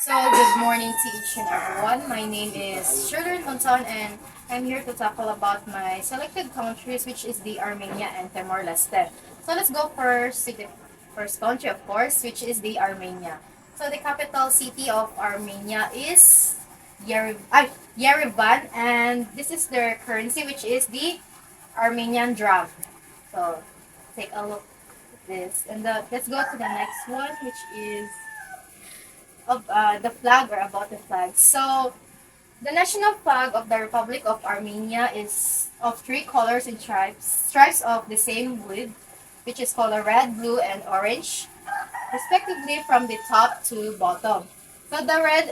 Good morning to each and everyone. My name is Shirley Monton, and I'm here to tackle about my selected countries, which is the Armenia and Timor-leste. So, let's go first to the first country, of course, which is the Armenia. So, the capital city of Armenia is Yerevan, and this is their currency, which is the Armenian dram. So, take a look at this. And let's go to the next one, which is of the flag or about the flag. So, the national flag of the Republic of Armenia is of three colors and stripes of the same wood, which is color red, blue, and orange, respectively from the top to bottom. So, the red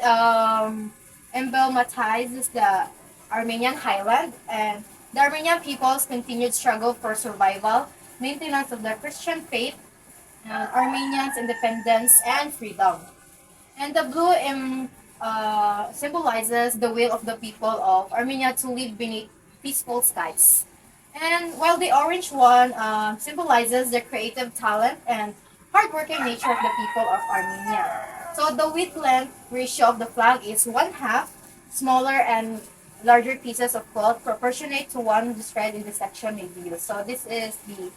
emblematizes the Armenian highland and the Armenian people's continued struggle for survival, maintenance of their Christian faith, and Armenians' independence and freedom. And the blue symbolizes the will of the people of Armenia to live beneath peaceful skies. And while the orange one symbolizes the creative talent and hardworking nature of the people of Armenia. So the width length ratio of the flag is one half, smaller and larger pieces of cloth proportionate to one described in the section review. So this is the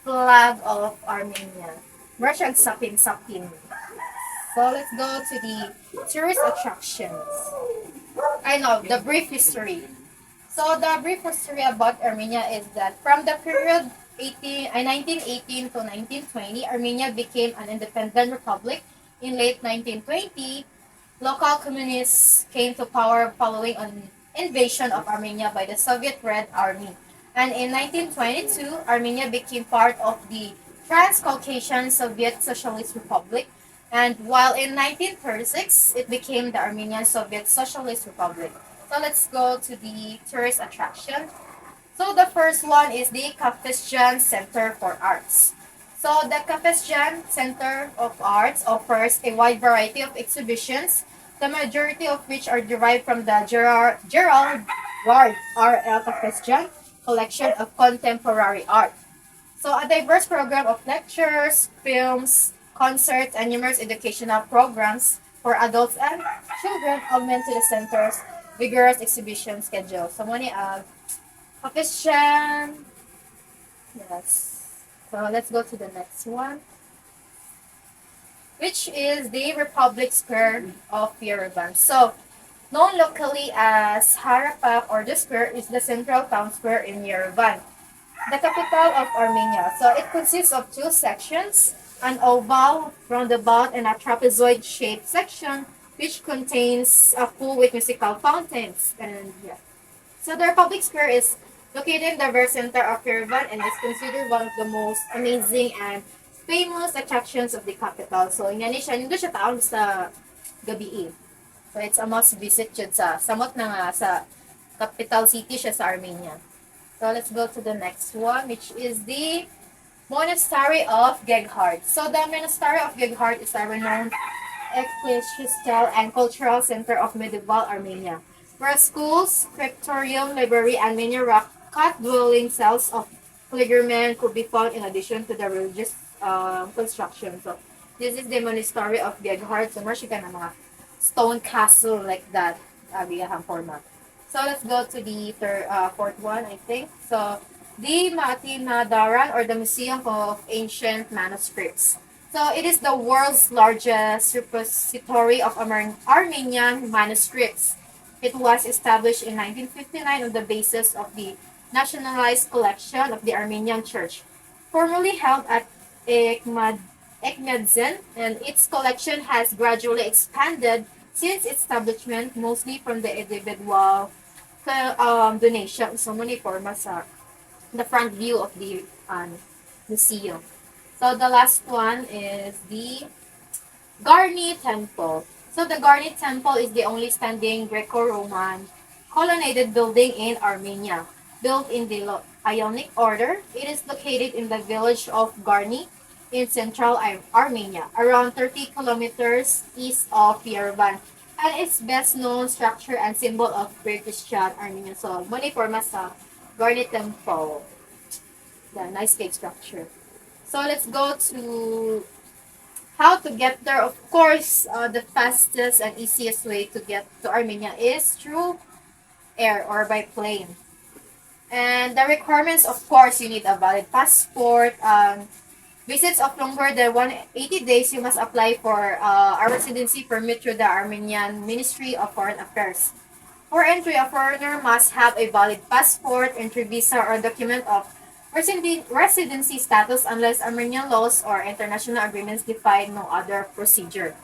flag of Armenia. Russian sapin sapin. So let's go to the tourist attractions. I know the brief history. So the brief history about Armenia is that from the period 1918 to 1920, Armenia became an independent republic. In late 1920, local communists came to power following an invasion of Armenia by the Soviet Red Army. And in 1922, Armenia became part of the Transcaucasian Soviet Socialist Republic. And while in 1936, it became the Armenian Soviet Socialist Republic. So let's go to the tourist attraction. So the first one is the Kafesjan Center for Arts. So the Kafesjan Center of Arts offers a wide variety of exhibitions, the majority of which are derived from the Gerald Ward R.L. Kafesjan collection of contemporary art. So a diverse program of lectures, films, concerts, and numerous educational programs for adults and children augment to the center's vigorous exhibition schedule. So many Pakistan. Yes. So let's go to the next one, which is the Republic Square of Yerevan. So known locally as Harapak or the square is the central town square in Yerevan, the capital of Armenia. So it consists of two sections, an oval, roundabout, and a trapezoid-shaped section, which contains a pool with musical fountains. And yeah. So the Republic Square is located in the very center of Yerevan and is considered one of the most amazing and famous attractions of the capital. So, yan siya, nandun siya taon sa gabi. So, it's a must visit yun sa samot na nga sa capital city siya sa Armenia. So let's go to the next one, which is the Monastery of Geghard. So the Monastery of Geghard is a renowned ecclesiastical and cultural center of medieval Armenia, where schools, scriptorium, library, and many rock-cut dwelling cells of pilgrims could be found in addition to the religious construction. So this is the Monastery of Geghard. So meron siya ka na mga stone castle like that, biyahang format. So let's go to the fourth one, I think. So the Matinadaran or the Museum of Ancient Manuscripts. So it is the world's largest repository of Armenian manuscripts. It was established in 1959 on the basis of the nationalized collection of the Armenian Church, formerly held at Ekmedzin, and its collection has gradually expanded since its establishment, mostly from the individual donation. So many formas sa the front view of the museum. So the last one is the Garni Temple. So the Garni Temple is the only standing Greco-Roman colonnaded building in Armenia. Built in the Ionic order, it is located in the village of Garni in central Armenia, around 30 kilometers east of Yerevan. And its best known structure and symbol of pre-Christian Armenia. So, muna forma sa Garni Temple. The nice cake structure. So let's go to how to get there? Of course, the fastest and easiest way to get to Armenia is through air or by plane. And the requirements, of course, you need a valid passport. Visits of longer than 180 days, you must apply for a residency permit through the Armenian Ministry of Foreign Affairs. For entry, a foreigner must have a valid passport, entry visa, or document of residency status unless Armenian laws or international agreements define no other procedure.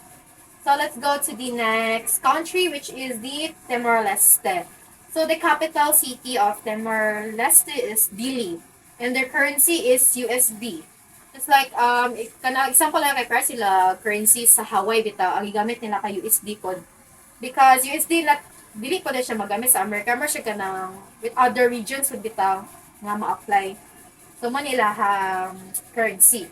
So let's go to the next country, which is the Timor-leste. So the capital city of Timor-leste is Dili, and their currency is USD. It's like, example lang kay para sila currency sa Hawaii bitaw, ang gigamit nila kay USD code. Because USD na, dili ko na siya magamit sa America, mer siya ka ng, with other regions would bitaw nga ma-apply. So, Manila currency.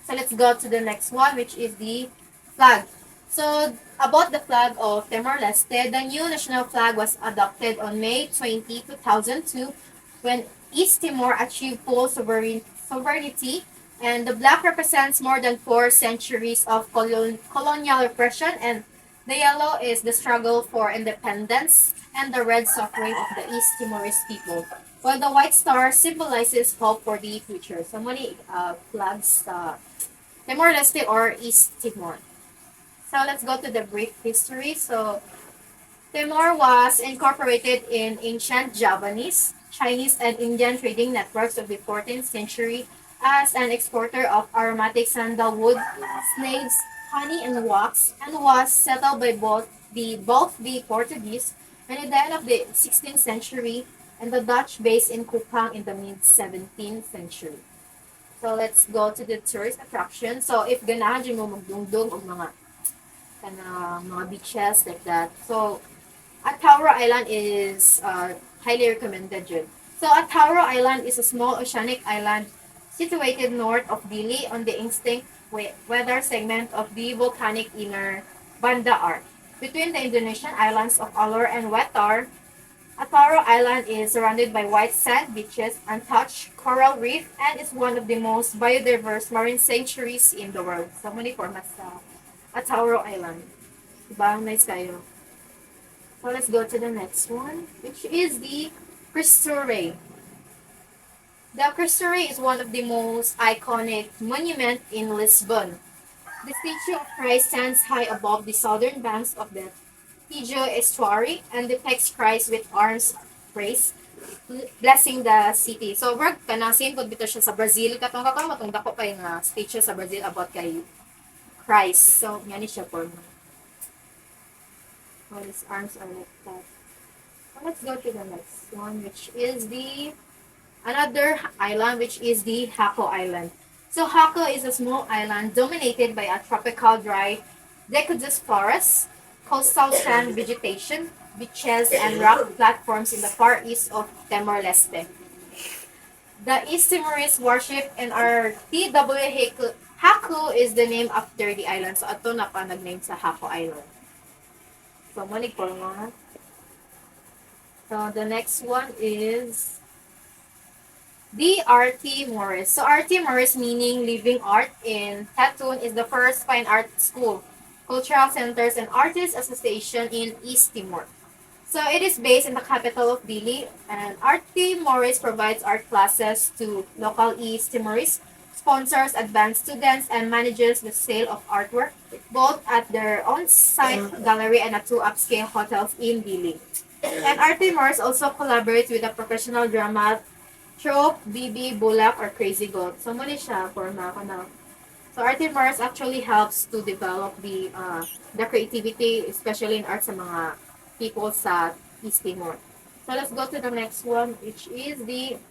So, let's go to the next one, which is the flag. So, about the flag of Timor-Leste, the new national flag was adopted on May 20, 2002 when East Timor achieved full sovereignty, and the black represents more than 4 centuries of colonial repression, and the yellow is the struggle for independence, and the red suffering of the East Timorese people, while the white star symbolizes hope for the future. So many flags, Timor-Leste or East Timor. So let's go to the brief history. So Timor was incorporated in ancient Javanese, Chinese, and Indian trading networks of the 14th century as an exporter of aromatic sandalwood, slaves, honey, and wax, and was settled by both the Portuguese and at the end of the 16th century and the Dutch based in Kupang in the mid-17th century. So let's go to the tourist attraction. So if ganahan dyan mo magdungdong o mga beaches like that. So Atauro Island is highly recommended dyan. So Atauro Island is a small oceanic island situated north of Dili on the extinct weather segment of the volcanic inner Banda Arc. Between the Indonesian islands of Alor and Wetar, Atauro Island is surrounded by white sand beaches, untouched coral reef, and is one of the most biodiverse marine sanctuaries in the world. So, many formats sa Atauro Island. Diba? Nice kayo. So, let's go to the next one, which is the Cristo Rey. The Cristo Rey is one of the most iconic monuments in Lisbon. The statue of Christ stands high above the southern banks of the Tijo estuary and depicts Christ with arms raised, blessing the city. So, work ka na, same po dito siya sa Brazil. Katong kakamatong dako pa yung statue sa Brazil about kay Christ. So, yan siya po. All his arms are like that. So, let's go to the next one, which is another island, which is the Hako Island. So, Hako is a small island dominated by a tropical dry deciduous forest, coastal sand vegetation, beaches, and rock platforms in the far east of Timor-Leste. The East Timorese worship in our TW Haku is the name after the island. So, ato na pa nag-name sa Hako Island. So, manig po nga. So, the next one is the RT Morris. So, RT Morris meaning Living Art in Tatun is the first fine art school, cultural centers, and artists association in East Timor. So it is based in the capital of Dili, and RT Morris provides art classes to local East Timorese, sponsors advanced students, and manages the sale of artwork both at their on-site gallery and at 2 upscale hotels in Dili. And RT Morris also collaborates with a professional drama troupe, BB, Bulak, or Crazy Goat. So mali siya for mga na. So, Art in Mars actually helps to develop the creativity, especially in art sa mga people sa East Timor. So, let's go to the next one, which is the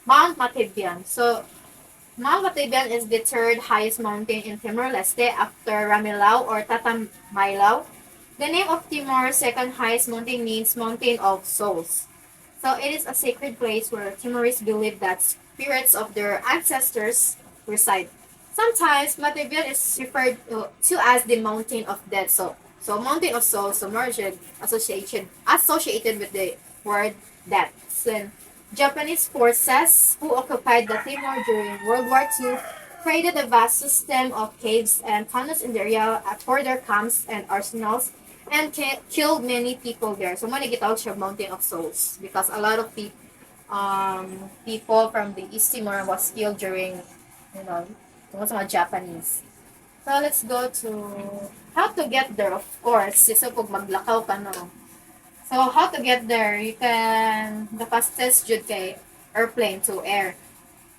Mount Matabian. So, Mount Matabian is the third highest mountain in Timor-Leste after Ramilao or Tatamailao. The name of Timor's second highest mountain means Mountain of Souls. So, it is a sacred place where Timorese believe that spirits of their ancestors reside. Sometimes, Matabian is referred to as the Mountain of Death. So Mountain of Souls, so more associated with the word death. So, Japanese forces who occupied the Timor during World War II created a vast system of caves and tunnels in the area for their camps and arsenals, and killed many people there. So, muna gitawag siya Mountain of Souls because a lot of people from the East Timor was killed during, tungkol sa mga Japanese. So, let's go to how to get there, of course. So, pag maglakaw ka, no? So, how to get there? The fastest jud kay airplane to air.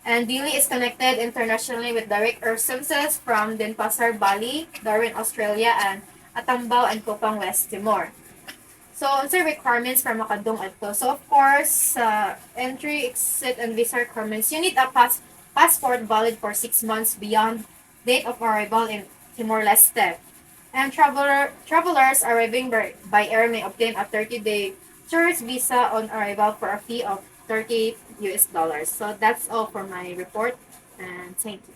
And Dili is connected internationally with direct air services from Denpasar, Bali, Darwin, Australia, and Atambao and Kupang, West Timor. So, unsa requirements para makadung adto? So, of course, entry, exit, and visa requirements. You need a passport valid for 6 months beyond date of arrival in Timor-leste. And travelers arriving by air may obtain a 30-day tourist visa on arrival for a fee of $30. So that's all for my report, and thank you.